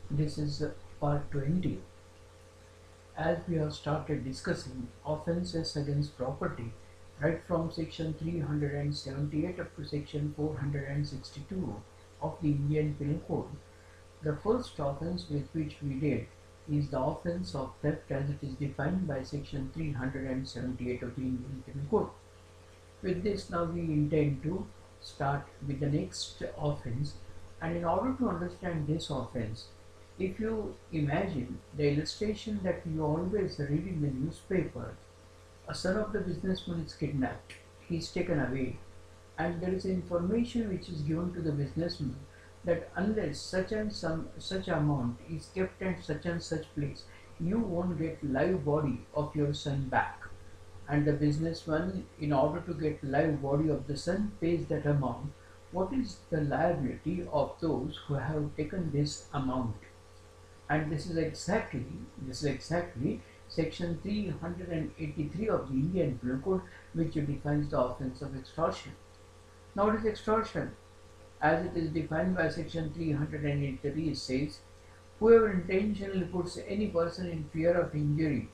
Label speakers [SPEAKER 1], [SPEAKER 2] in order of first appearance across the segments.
[SPEAKER 1] This is part 20. As we have started discussing offences against property right from section 378 up to section 462 of the Indian Penal Code, the first offence with which we did is the offence of theft as it is defined by section 378 of the Indian Penal Code. With this, now we intend to start with the next offense, and in order to understand this offense, if you imagine the illustration that you always read in the newspaper, a son of the businessman is kidnapped, he is taken away, and there is information which is given to the businessman that unless such amount is kept at such and such place, you won't get live body of your son back. And the businessman, in order to get live body of the son, pays that amount. What is the liability of those who have taken this amount? And this is exactly section 383 of the Indian Penal Code, which defines the offence of extortion. Now, what is extortion? As it is defined by section 383, it says, whoever intentionally puts any person in fear of injury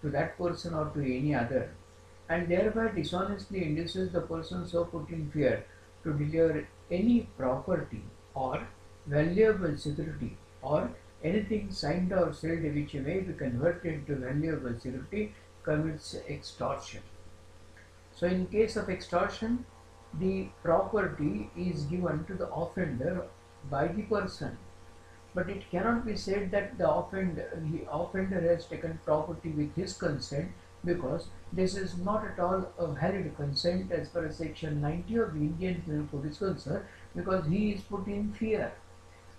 [SPEAKER 1] to that person or to any other, and thereby dishonestly induces the person so put in fear to deliver any property or valuable security or anything signed or sealed which may be converted into valuable security, commits extortion. So in case of extortion, the property is given to the offender by the person, but it cannot be said that the offender has taken property with his consent, because this is not at all a valid consent as far as section 90 of the Indian Penal Code is concerned, because he is put in fear.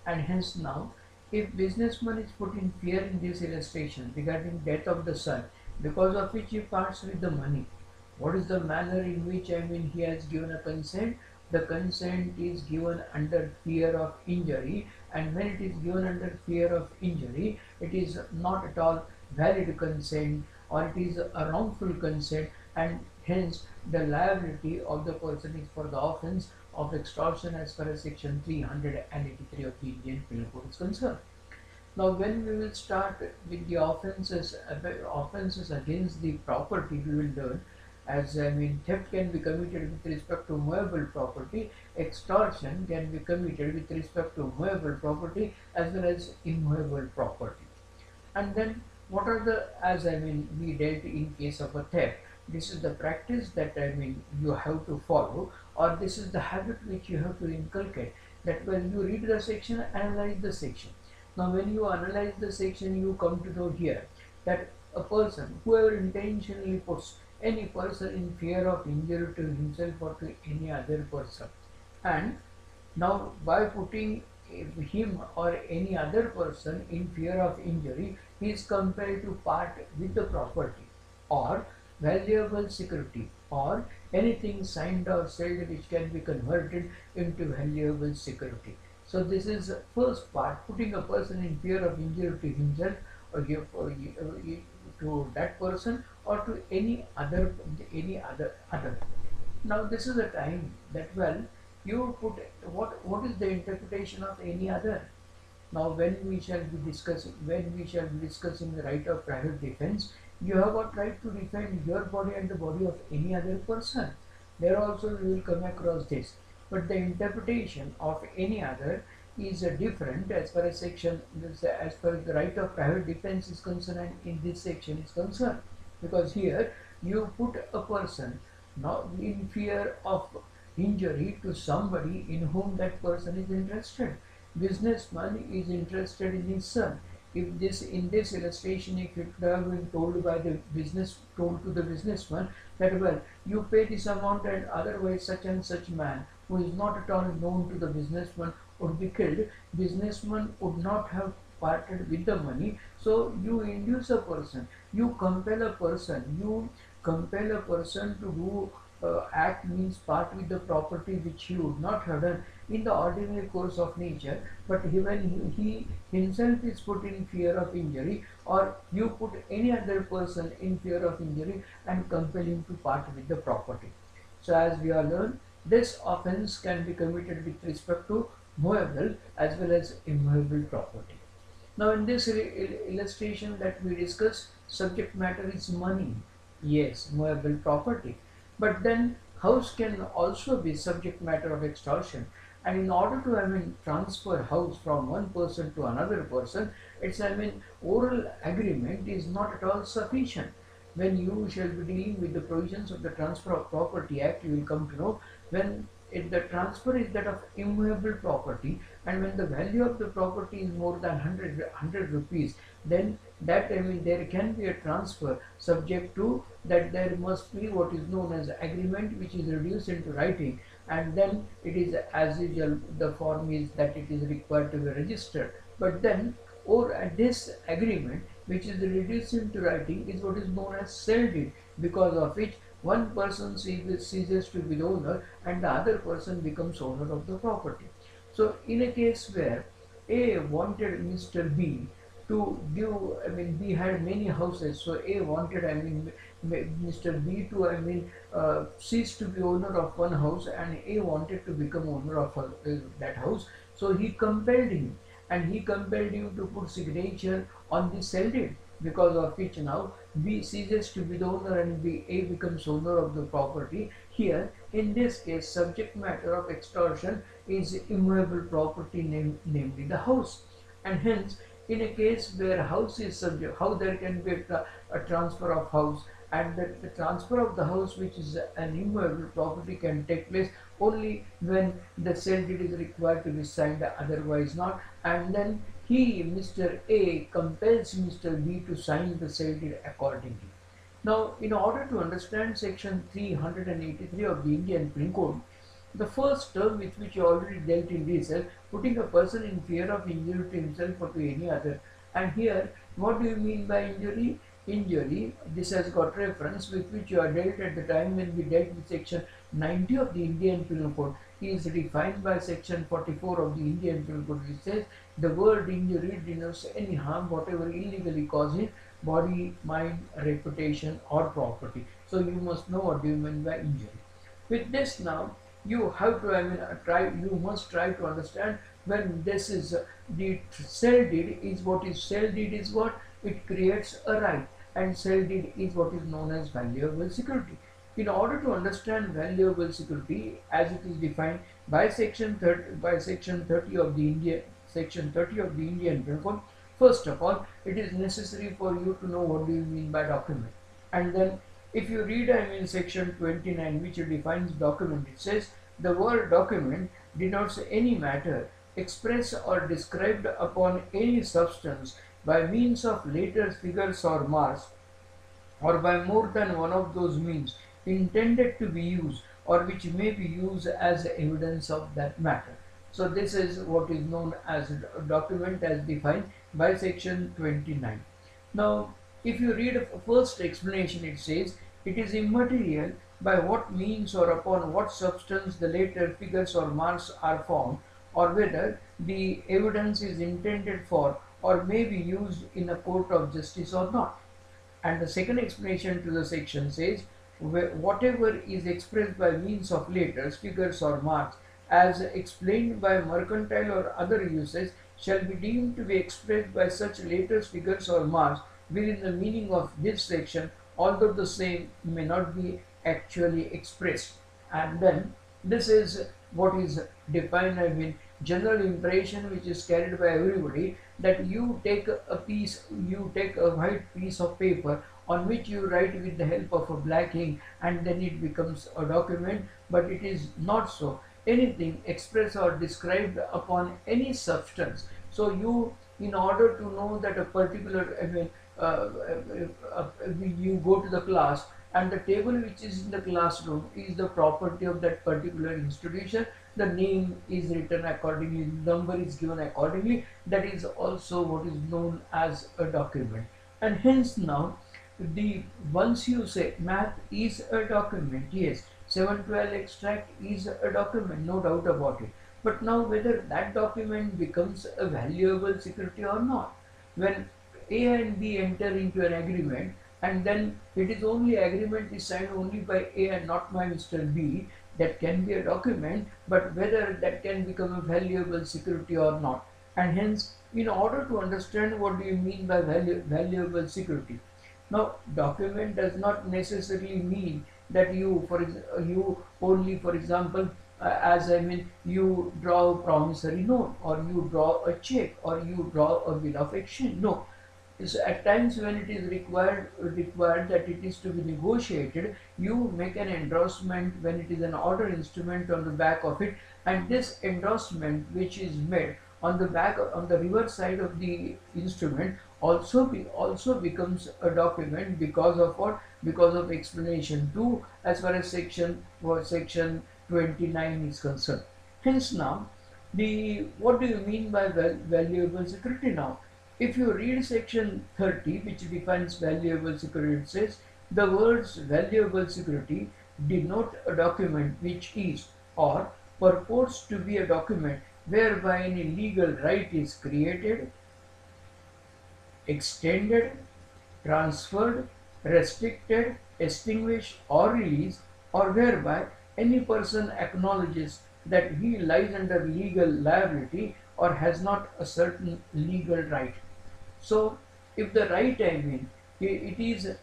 [SPEAKER 1] And hence now, if businessman is put in fear in this illustration regarding death of the son, because of which he parts with the money, what is the manner in which he has given a consent? The consent is given under fear of injury, and when it is given under fear of injury, it is not at all valid consent, or it is a wrongful consent, and hence the liability of the person is for the offence of extortion as far as section 383 of the Indian Penal Code is concerned. Now, when we will start with the offences against the property, we will learn as theft can be committed with respect to movable property, extortion can be committed with respect to movable property as well as immovable property. And then what are the, as we dealt in case of a theft, this is the practice that you have to follow, or this is the habit which you have to inculcate, that when you read the section, analyze the section. Now when you analyze the section, you come to know here that a person, whoever intentionally puts any person in fear of injury to himself or to any other person, and now by putting him or any other person in fear of injury, he is compelled to part with the property or valuable security or anything signed or sealed which can be converted into valuable security. So this is the first part, putting a person in fear of injury to himself or to that person or to any other. Now this is the time that, well, you put what is the interpretation of any other. Now when we shall be discussing the right of private defense, you have got right to defend your body and the body of any other person. There also we will come across this, but the interpretation of any other is different as far as as far as the right of private defense is concerned and in this section is concerned, because here you put a person now in fear of injury to somebody in whom that person is interested. Businessman is interested in his son. If this, in this illustration, if it have been told to the businessman that, well, you pay this amount and otherwise such and such man who is not at all known to the businessman would be killed, businessman would not have parted with the money. So you induce a person, you compel a person to do act, means part with the property which he would not have done in the ordinary course of nature, but when he himself is put in fear of injury, or you put any other person in fear of injury and compel him to part with the property. So as we have learned, this offence can be committed with respect to movable as well as immovable property. Now in this illustration that we discussed, subject matter is money. Yes, movable property. But then house can also be subject matter of extortion. And in order to, transfer house from one person to another person, it's, oral agreement is not at all sufficient. When you shall be dealing with the provisions of the Transfer of Property Act, you will come to know when the transfer is that of immovable property, and when the value of the property is more than 100 rupees, then that, there can be a transfer, subject to that there must be what is known as agreement, which is reduced into writing, and then it is as usual the form is that it is required to be registered. But then, or this agreement which is reduced into writing is what is known as sell deed, because of which one person ceases to be the owner and the other person becomes owner of the property. So in a case where A wanted Mr. B to give, B had many houses, so A wanted, Mr. B to, cease to be owner of one house, and A wanted to become owner of that house. So he compelled him, and he compelled him to put signature on the sell deed, because of which now B ceases to be the owner and A becomes owner of the property. Here, in this case, subject matter of extortion is immovable property, namely the house. And hence, in a case where house is subject, how there can be a transfer of house, and that the transfer of the house, which is an immovable property, can take place only when the sale deed is required to be signed, otherwise not. And then Mr. A, compels Mr. B to sign the sale deed accordingly. Now, in order to understand section 383 of the Indian Penal Code, the first term with which you already dealt in detail, putting a person in fear of injury to himself or to any other. And here, what do you mean by injury? Injury, this has got reference with which you are dealt at the time when we dealt with section 90 of the Indian Penal Code. He is defined by section 44 of the Indian Penal Code, which says the word injury denotes any harm whatever illegally causes body, mind, reputation or property. So you must know what do you mean by injury. With this now, you have to, you must try to understand when this is the sell deed is what is sell deed is what? It creates a right, and sell deed is what is known as valuable security. In order to understand valuable security as it is defined by section 30 of the Indian Penal Code, first of all, it is necessary for you to know what do you mean by document. And then if you read section 29, which defines document, it says the word document denotes any matter expressed or described upon any substance by means of letters, figures or marks, or by more than one of those means intended to be used or which may be used as evidence of that matter. So this is what is known as a document as defined by section 29. Now, if you read a first explanation, it says it is immaterial by what means or upon what substance the letter, figures or marks are found, or whether the evidence is intended for or may be used in a court of justice or not. And the second explanation to the section says whatever is expressed by means of letters, figures or marks as explained by mercantile or other uses shall be deemed to be expressed by such letters, figures or marks within the meaning of this section, although the same may not be actually expressed. And then this is what is defined, general impression which is carried by everybody, that you take a white piece of paper on which you write with the help of a black ink, and then it becomes a document. But it is not so. Anything expressed or described upon any substance. So you, in order to know that a particular, you go to the class and the table which is in the classroom is the property of that particular institution. The name is written accordingly, number is given accordingly. That is also what is known as a document. And hence now, once you say math is a document, yes, 712 extract is a document, no doubt about it. But now whether that document becomes a valuable security or not, when A and B enter into an agreement, and then it is only agreement is signed only by A and not by Mr. B, that can be a document. But whether that can become a valuable security or not, And hence, in order to understand what do you mean by valuable security, now document does not necessarily mean that you only, for example, as I mean, you draw a promissory note, or you draw a check, or you draw a bill of exchange. No, is at times when it is required that it is to be negotiated, you make an endorsement when it is an order instrument on the back of it, and this endorsement which is made on the back, on the reverse side of the instrument, also becomes a document because of what? Because of explanation 2 as far as section 29 is concerned. Hence now, the what do you mean by valuable security now? If you read section 30, which defines valuable security, it says the words valuable security denote a document which is or purports to be a document whereby any legal right is created, extended, transferred, restricted, extinguished, or released, or whereby any person acknowledges that he lies under legal liability or has not a certain legal right. So, if the right, I mean, it is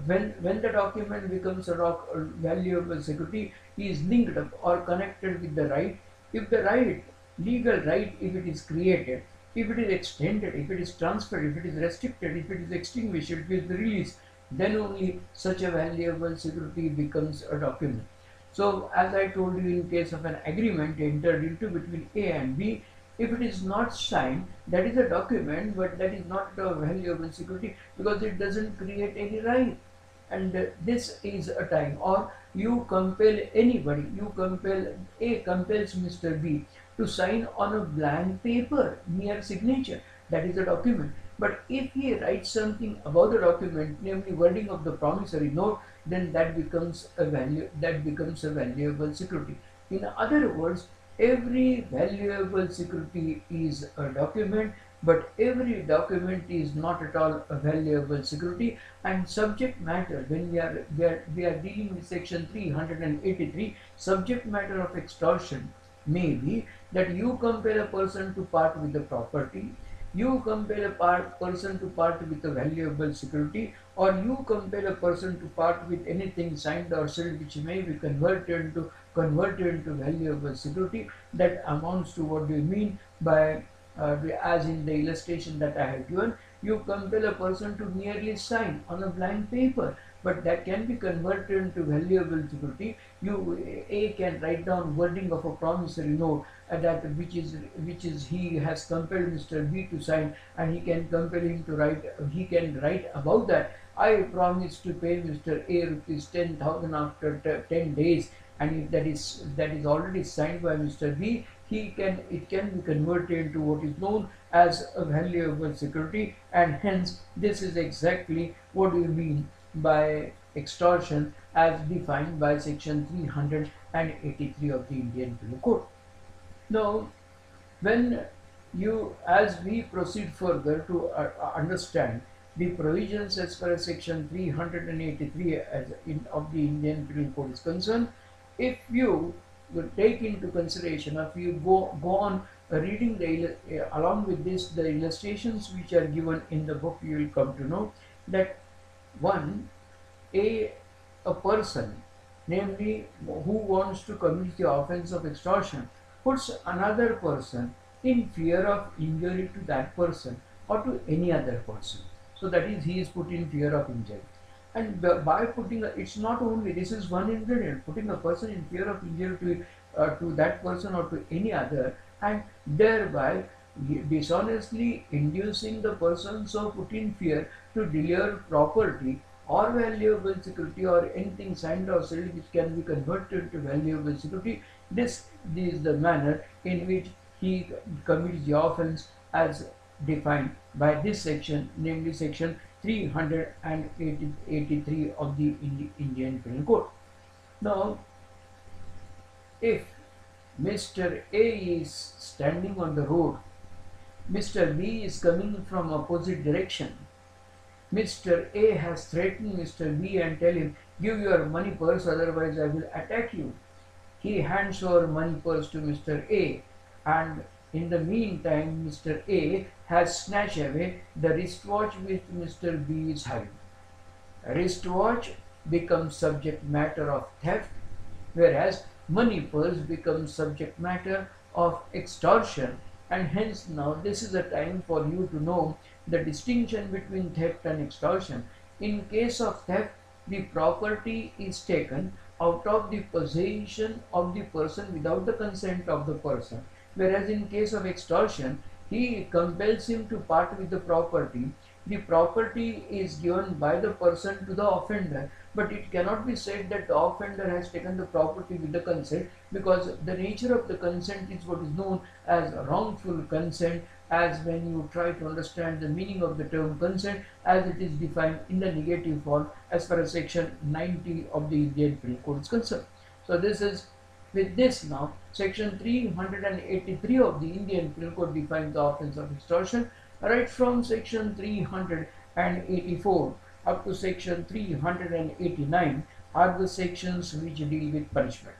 [SPEAKER 1] when the document becomes a valuable security, is linked up or connected with the right. If the right, legal right, if it is created, if it is extended, if it is transferred, if it is restricted, if it is extinguished, if it is released, then only such a valuable security becomes a document. So, as I told you, in case of an agreement entered into between A and B, if it is not signed, that is a document, but that is not a valuable security because it doesn't create any right. And this is a time, or you compel anybody, A compels Mr. B to sign on a blank paper, mere signature, that is a document. But if he writes something about the document, namely wording of the promissory note, then that becomes a valuable security. In other words, every valuable security is a document, but every document is not at all a valuable security. And subject matter, when we are dealing with section 383, subject matter of extortion may be that you compel a person to part with the property, you compel a person to part with a valuable security, or you compel a person to part with anything signed or sealed which may be converted into valuable security. That amounts to what do you mean by as in the illustration that I have given, you compel a person to merely sign on a blank paper, but that can be converted into valuable security. A can write down wording of a promissory note that which is he has compelled Mr. B to sign, and he can compel him to write. He can write about that. I promise to pay Mr. A rupees 10,000 after 10 days, and if that is already signed by Mr. B, it can be converted into what is known as a valuable security, and hence this is exactly what we mean by extortion as defined by section 383 of the Indian Penal Code. Now, as we proceed further to understand the provisions as far as section 383 of the Indian Penal Code is concerned, if you will take into consideration, if you go on reading along with this the illustrations which are given in the book, you will come to know that a person, namely who wants to commit the offense of extortion, puts another person in fear of injury to that person or to any other person. So that is, he is put in fear of injury. And by putting, it's not only, this is one ingredient, putting a person in fear of injury to that person or to any other, and thereby dishonestly inducing the person so put in fear to deliver property or valuable security or anything signed or sealed which can be converted to valuable security. This is the manner in which he commits the offense as defined by this section, namely section 383 of the Indian Penal Code. Now, if Mr. A is standing on the road, Mr. B is coming from opposite direction, Mr. A has threatened Mr. B and tell him, give your money purse, otherwise I will attack you. He hands over money purse to Mr. A, and In the meantime, Mr. A has snatched away the wristwatch which Mr. B is having. A wristwatch becomes subject matter of theft, whereas money purse becomes subject matter of extortion. And hence now this is a time for you to know the distinction between theft and extortion. In case of theft, the property is taken out of the possession of the person without the consent of the person, whereas in case of extortion, he compels him to part with the property. The property is given by the person to the offender, but it cannot be said that the offender has taken the property with the consent, because the nature of the consent is what is known as wrongful consent, as when you try to understand the meaning of the term consent as it is defined in the negative form as per section 90 of the Indian Penal Code is concerned. So this is with this now section 383 of the Indian Penal Code defines the offence of extortion. Right from section 384 up to section 389 are the sections which deal with punishment.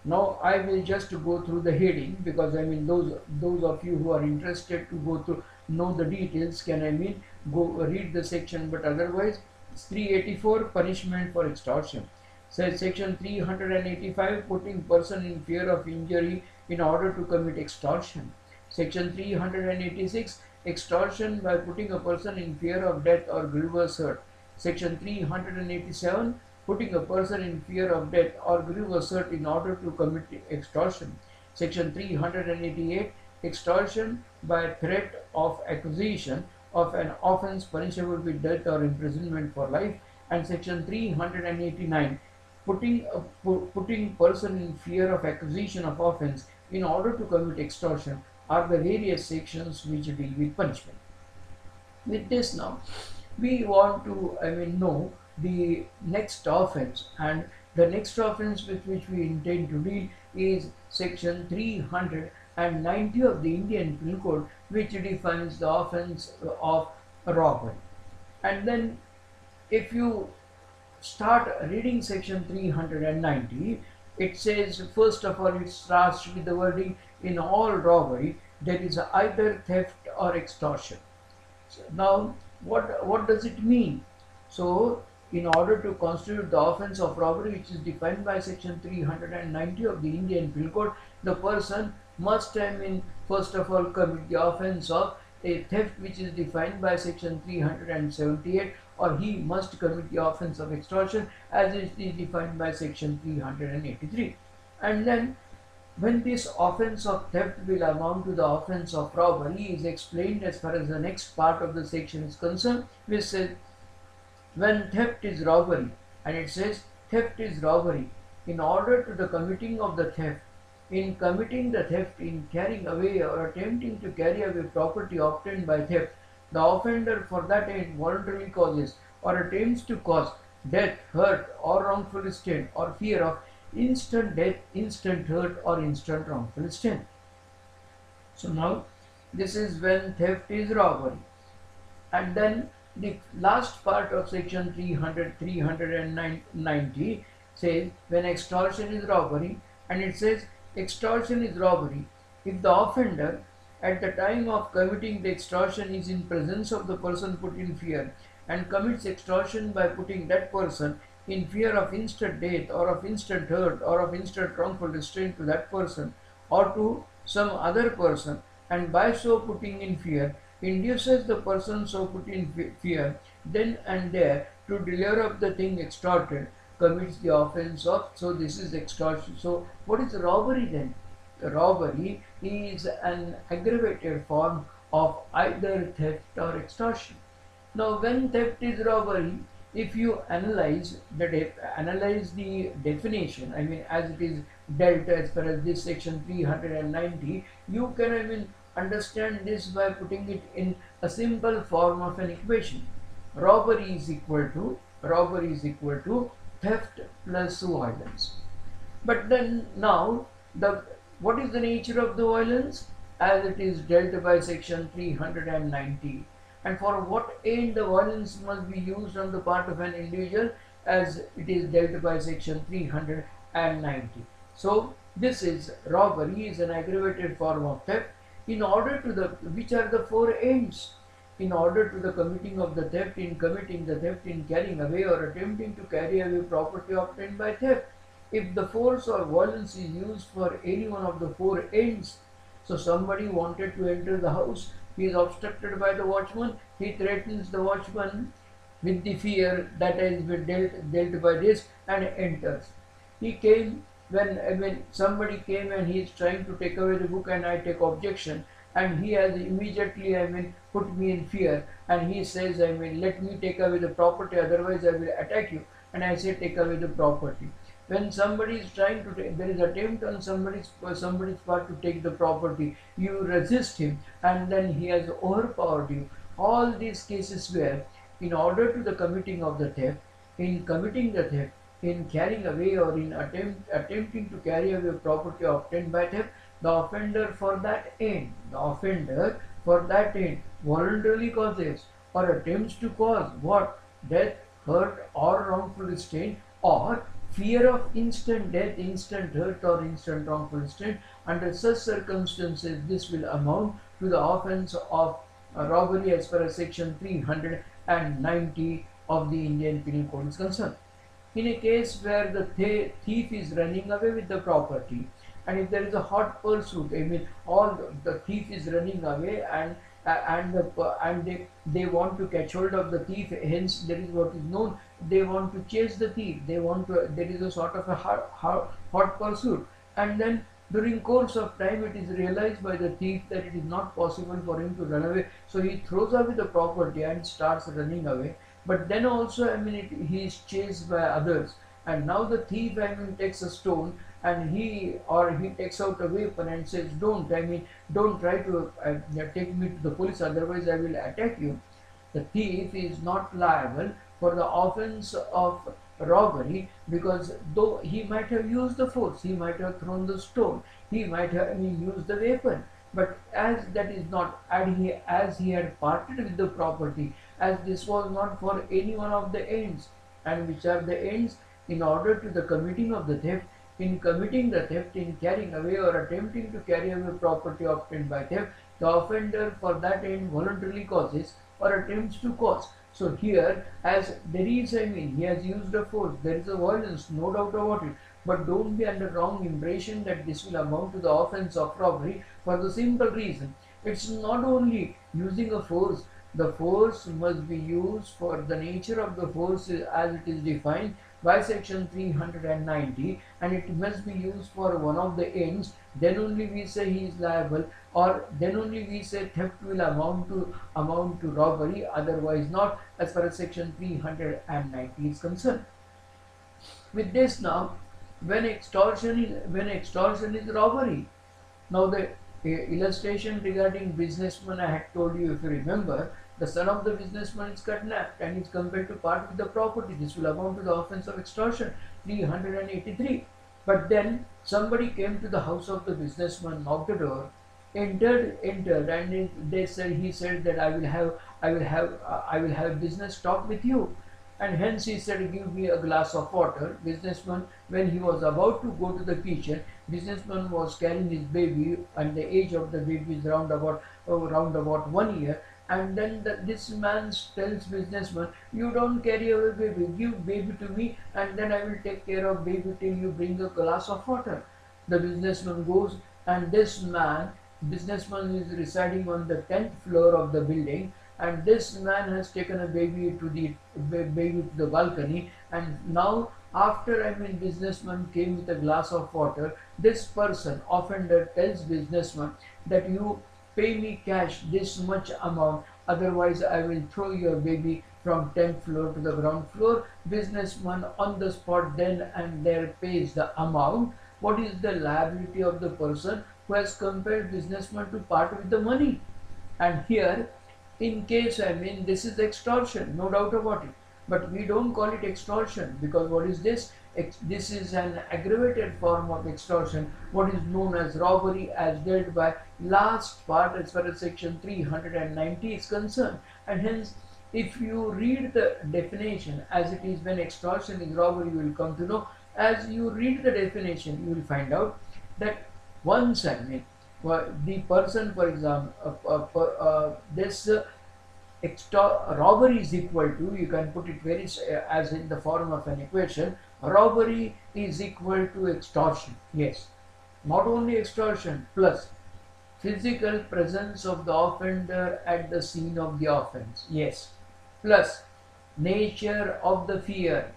[SPEAKER 1] Now I will just go through the heading, because those of you who are interested to go through know the details can go read the section, but otherwise 384 punishment for extortion. Says section 385 putting person in fear of injury in order to commit extortion. Section 386 extortion by putting a person in fear of death or grievous hurt. Section 387 putting a person in fear of death or grievous hurt in order to commit extortion. Section 388 extortion by threat of accusation of an offence punishable with death or imprisonment for life. And section 389 putting person in fear of accusation of offence in order to commit extortion are the various sections which deal with punishment. With this now, we want to know the next offence, and the next offence with which we intend to deal is section 390 of the Indian Penal Code, which defines the offence of robbery. And then if you start reading section 390, it says, first of all, it starts with the wording, in all robbery there is either theft or extortion. So now what does it mean? So in order to constitute the offence of robbery, which is defined by section 390 of the Indian Penal Code, the person must first of all commit the offence of a theft, which is defined by section 378, or he must commit the offence of extortion as it is defined by section 383. And then when this offence of theft will amount to the offence of robbery is explained as far as the next part of the section is concerned, which says when theft is robbery, and it says theft is robbery in order to the committing of the theft, in committing the theft, in carrying away or attempting to carry away property obtained by theft, the offender for that end voluntarily causes or attempts to cause death, hurt or wrongful stain or fear of instant death, instant hurt or instant wrongful stain. So now this is when theft is robbery. And then the last part of section 390 says when extortion is robbery, and it says extortion is robbery if the offender at the time of committing the extortion is in presence of the person put in fear and commits extortion by putting that person in fear of instant death or of instant hurt or of instant wrongful restraint to that person or to some other person, and by so putting in fear induces the person so put in fear then and there to deliver up the thing extorted, commits the offence of, so this is extortion. So what is robbery then? Robbery is an aggravated form of either theft or extortion. Now when theft is robbery, if you analyze the definition, as it is dealt as per as this section 390, you can understand this by putting it in a simple form of an equation. Robbery is equal to theft plus violence. But then now what is the nature of the violence as it is dealt by section 390, and for what end the violence must be used on the part of an individual as it is dealt by section 390. So this is robbery is an aggravated form of theft. in order to the, which are the four ends? In order to the committing of the theft, in committing the theft, in carrying away or attempting to carry away property obtained by theft. If the force or violence is used for any one of the four ends, so somebody wanted to enter the house, he is obstructed by the watchman, he threatens the watchman with the fear that has been dealt by this and enters. He came when somebody came and he is trying to take away the book and I take objection, and he has immediately put me in fear, and he says let me take away the property, otherwise I will attack you, and I say take away the property. When somebody is trying to take, there is attempt on somebody's part to take the property, you resist him and then he has overpowered you. All these cases where in order to the committing of the theft, in committing the theft, in carrying away or in attempting to carry away property obtained by theft, the offender for that end voluntarily causes or attempts to cause what? Death, hurt or wrongful restraint, or fear of instant death, instant hurt or instant wrongful restraint. Under such circumstances, this will amount to the offence of robbery as per section 390 of the Indian Penal Code is concerned. In a case where the thief is running away with the property, and if there is a hot pursuit, the thief is running away and they want to catch hold of the thief, hence there is what is known, they want to chase the thief, there is a sort of a hot pursuit, and then during course of time it is realized by the thief that it is not possible for him to run away, so he throws away the property and starts running away. But then also he is chased by others, and now the thief takes a stone and he takes out a weapon and says, don't try to take me to the police, otherwise I will attack you. The thief is not liable for the offence of robbery, because though he might have used the force, he might have thrown the stone, he might have used the weapon, but as that is not, as he had parted with the property, as this was not for any one of the ends, and which are the ends? In order to the committing of the theft, in committing the theft, in carrying away or attempting to carry away property obtained by theft, the offender for that end voluntarily causes or attempts to cause. So here, as there is, he has used a force, there is a violence, no doubt about it. But don't be under wrong impression that this will amount to the offence of robbery, for the simple reason, it's not only using a force. The force must be used for the nature of the force as it is defined by section 390, and it must be used for one of the ends. Then only we say he is liable, or then only we say theft will amount to robbery, otherwise not, as far as section 390 is concerned. With this now, when extortion is robbery. Now the illustration regarding businessman I had told you, if you remember, the son of the businessman is kidnapped and is compelled to part with the property. This will amount to the offence of extortion, 383. But then somebody came to the house of the businessman, knocked the door, entered, and he said that I will have business talk with you. And hence he said, give me a glass of water. Businessman, when he was about to go to the kitchen, businessman was carrying his baby, and the age of the baby is round about 1 year. And then this man tells businessman, you don't carry away baby, give baby to me, and then I will take care of baby till you bring a glass of water. The businessman goes, and businessman is residing on the 10th floor of the building, and this man has taken a baby to the balcony, and now after businessman came with a glass of water, this person, offender, tells businessman that you pay me cash this much amount, otherwise I will throw your baby from 10th floor to the ground floor. Businessman on the spot then and there pays the amount. What is the liability of the person who has compelled businessman to part with the money? And here, in case this is extortion, no doubt about it, but we don't call it extortion, because what is this? This is an aggravated form of extortion, what is known as robbery, as dealt by last part as far as section 390 is concerned. And hence, if you read the definition as it is, when extortion is robbery, you will come to know. As you read the definition, you will find out that once the person, for example, this robbery is equal to, you can put it very as in the form of an equation, robbery is equal to extortion. Yes, not only extortion, plus physical presence of the offender at the scene of the offense. Yes, plus nature of the fear.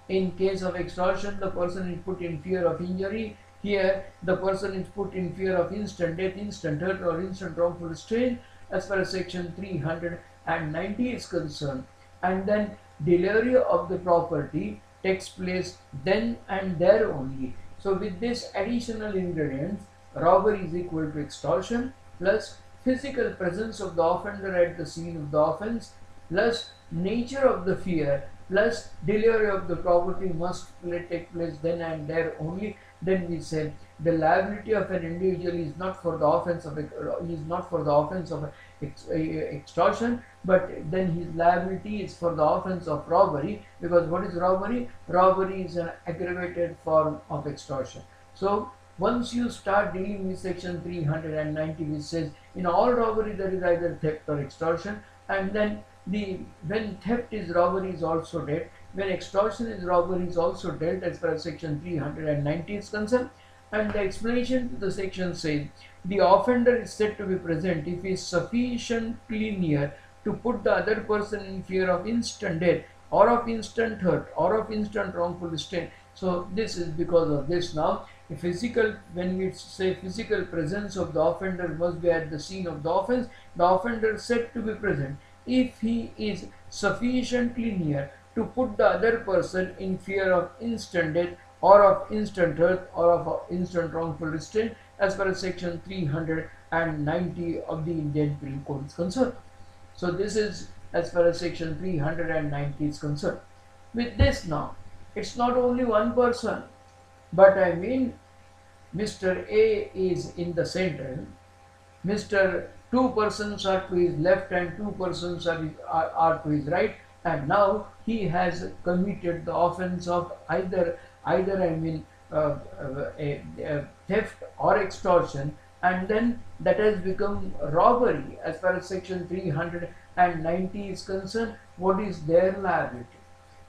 [SPEAKER 1] In case of extortion, the person is put in fear of injury. Here, the person is put in fear of instant death, instant hurt, or instant wrongful strain, as far as section 390 is concerned. And then delivery of the property takes place then and there only. So with this additional ingredients, robbery is equal to extortion plus physical presence of the offender at the scene of the offense plus nature of the fear plus delivery of the property must take place then and there only. Then we say the liability of an individual is not for the offense of extortion, but then his liability is for the offense of robbery, because what is robbery? Robbery is an aggravated form of extortion. So once you start dealing with section 390, which says in all robbery there is either theft or extortion, and then when theft is robbery is also dealt, when extortion is robbery is also dealt as far as section 390 is concerned. And the explanation to the section says the offender is said to be present if he is sufficiently near to put the other person in fear of instant death or of instant hurt or of instant wrongful strain. So this is because of this. Now when we say physical presence of the offender must be at the scene of the offense, the offender is said to be present if he is sufficiently near to put the other person in fear of instant death or of instant hurt or of instant wrongful restraint, as far as section 390 of the Indian Penal Code is concerned. So this is as far as section 390 is concerned. With this now, it's not only one person, but I mean Mr. A is in the center, two persons are to his left and two persons are to his right, and now he has committed the offense of either theft or extortion, and then that has become robbery. As far as section 390 is concerned, what is their liability?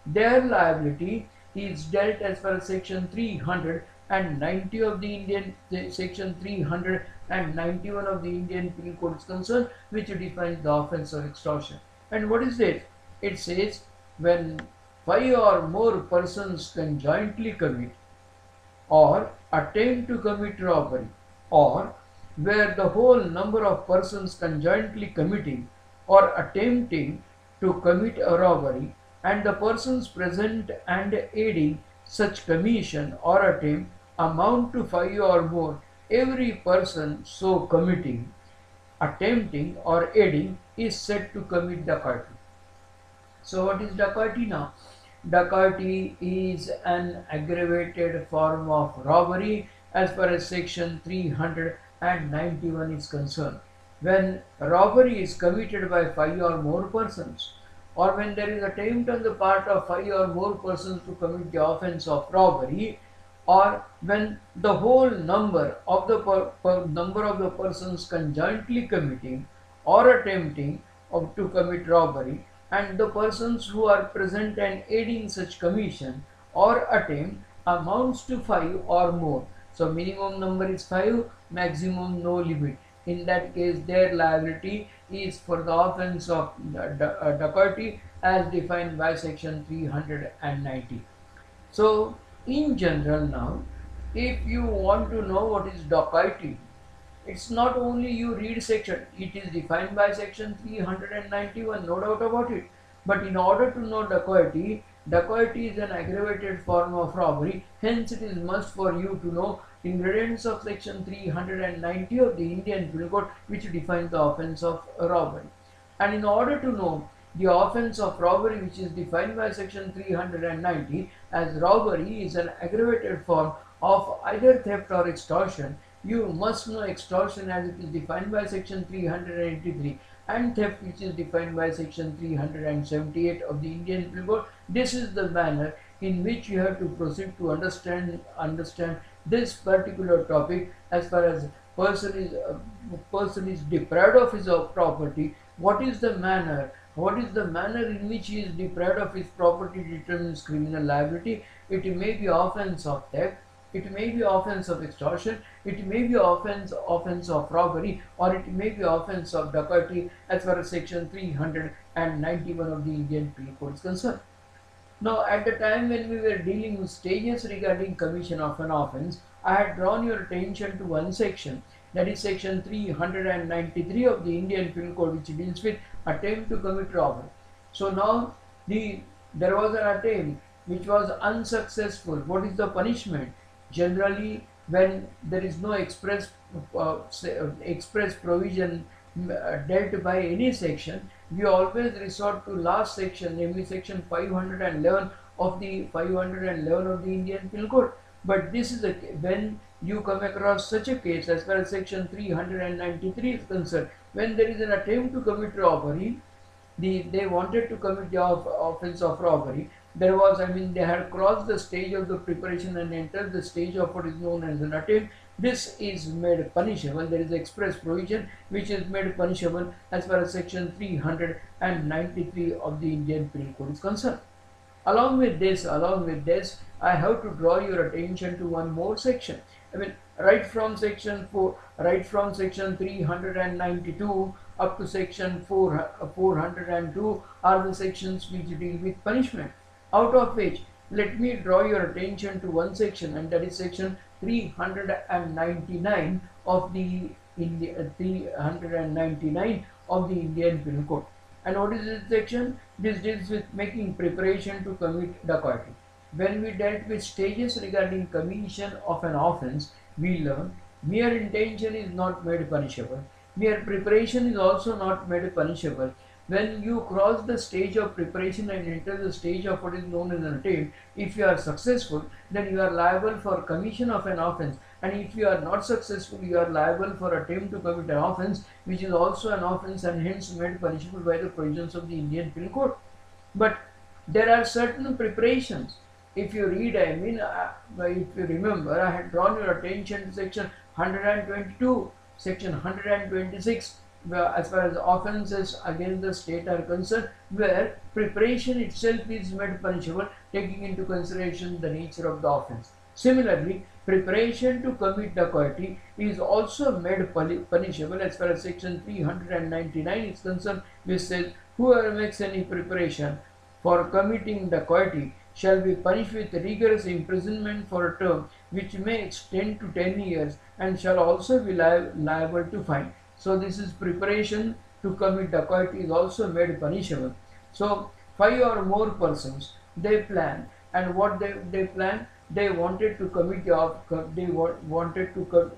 [SPEAKER 1] Their liability is dealt as far as section 390 of the section 391 of the Indian Penal Code is concerned, which defines the offense of extortion. And what is it? It says when 5 or more persons conjointly commit or attempt to commit robbery, or where the whole number of persons conjointly committing or attempting to commit a robbery and the persons present and aiding such commission or attempt amount to 5 or more, every person so committing, attempting or aiding is said to commit dacoity. So what is dacoity now? Dacoity is an aggravated form of robbery as far as section 391 is concerned. When robbery is committed by 5 or more persons, or when there is attempt on the part of 5 or more persons to commit the offense of robbery, or when the whole number of the persons conjointly committing or attempting to commit robbery and the persons who are present and aiding such commission or attempt amounts to 5 or more. So minimum number is 5, maximum no limit. In that case, their liability is for the offense of dacoity as defined by section 390. So in general now, if you want to know what is dacoity, it's not only you read section, it is defined by section 391, no doubt about it. But in order to know dacoity, dacoity is an aggravated form of robbery, hence it is must for you to know ingredients of section 390 of the Indian Penal Code, which defines the offense of robbery. And in order to know the offense of robbery, which is defined by section 390 as robbery is an aggravated form of either theft or extortion, you must know extortion as it is defined by section 383 and theft which is defined by section 378 of the Indian Penal Code. This is the manner in which you have to proceed to understand this particular topic as far as person is deprived of his property, what is the manner? What is the manner in which he is deprived of his property determines criminal liability. It may be offense of theft, it may be offense of extortion, it may be offense of robbery, or it may be offense of dacoity as far as section 391 of the Indian Penal Code is concerned. Now, at the time when we were dealing with stages regarding commission of an offense, I had drawn your attention to one section, that is section 393 of the Indian Penal Code, which deals with attempt to commit robbery. So now there was an attempt which was unsuccessful. What is the punishment? Generally, when there is no express provision dealt by any section, we always resort to last section, namely section 511 of the Indian Penal Code. But this is when you come across such a case, as far as section 393 is concerned, when there is an attempt to commit robbery, they wanted to commit the offense of robbery. There was, they had crossed the stage of the preparation and entered the stage of what is known as an attempt. This is made punishable. There is express provision which is made punishable as far as section 393 of the Indian Penal Code is concerned. Along with this, I have to draw your attention to one more section. Right from section 392 up to section 402 are the sections which deal with punishment. Out of which, let me draw your attention to one section, and that is section 399 of the Indian Penal Code. And what is this section? This deals with making preparation to commit dacoity. When we dealt with stages regarding commission of an offense, we learned mere intention is not made punishable. Mere preparation is also not made punishable. When you cross the stage of preparation and enter the stage of what is known as an attempt, if you are successful, then you are liable for commission of an offense. And if you are not successful, you are liable for attempt to commit an offense, which is also an offense and hence made punishable by the provisions of the Indian Penal Code. But there are certain preparations. If you read, if you remember, I had drawn your attention to section 122, section 126, as far as offences against the state are concerned, where preparation itself is made punishable, taking into consideration the nature of the offence. Similarly, preparation to commit dacoity is also made punishable as far as section 399 is concerned, which says, whoever makes any preparation for committing dacoity shall be punished with rigorous imprisonment for a term which may extend to 10 years and shall also be liable to fine. So this is preparation to commit dacoity is also made punishable. So 5 or more persons, they plan, and what they plan, they wanted to commit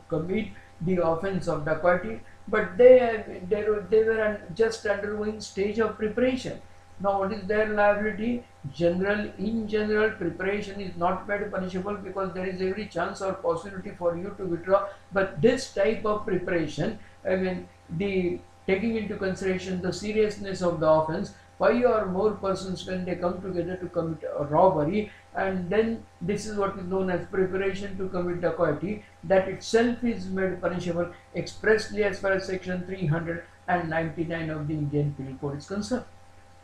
[SPEAKER 1] commit the offense of dacoity, but they were just undergoing stage of preparation. Now what is their liability? In general, preparation is not made punishable because there is every chance or possibility for you to withdraw. But this type of preparation, taking into consideration the seriousness of the offense, 5 or more persons, when they come together to commit a robbery, and then this is what is known as preparation to commit dacoity, that itself is made punishable expressly as far as section 399 of the Indian Penal Code is concerned.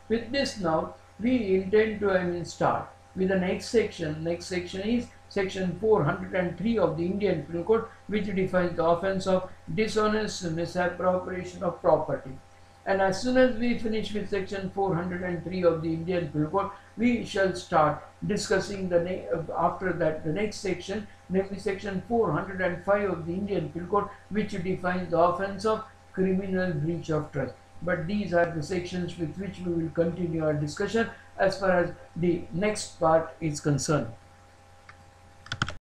[SPEAKER 1] With this now, we intend to start with the next section. Next section is section 403 of the Indian Penal Code, which defines the offence of dishonest misappropriation of property. And as soon as we finish with section 403 of the Indian Penal Code, we shall start discussing after that the next section, namely section 405 of the Indian Penal Code, which defines the offence of criminal breach of trust. But these are the sections with which we will continue our discussion as far as the next part is concerned.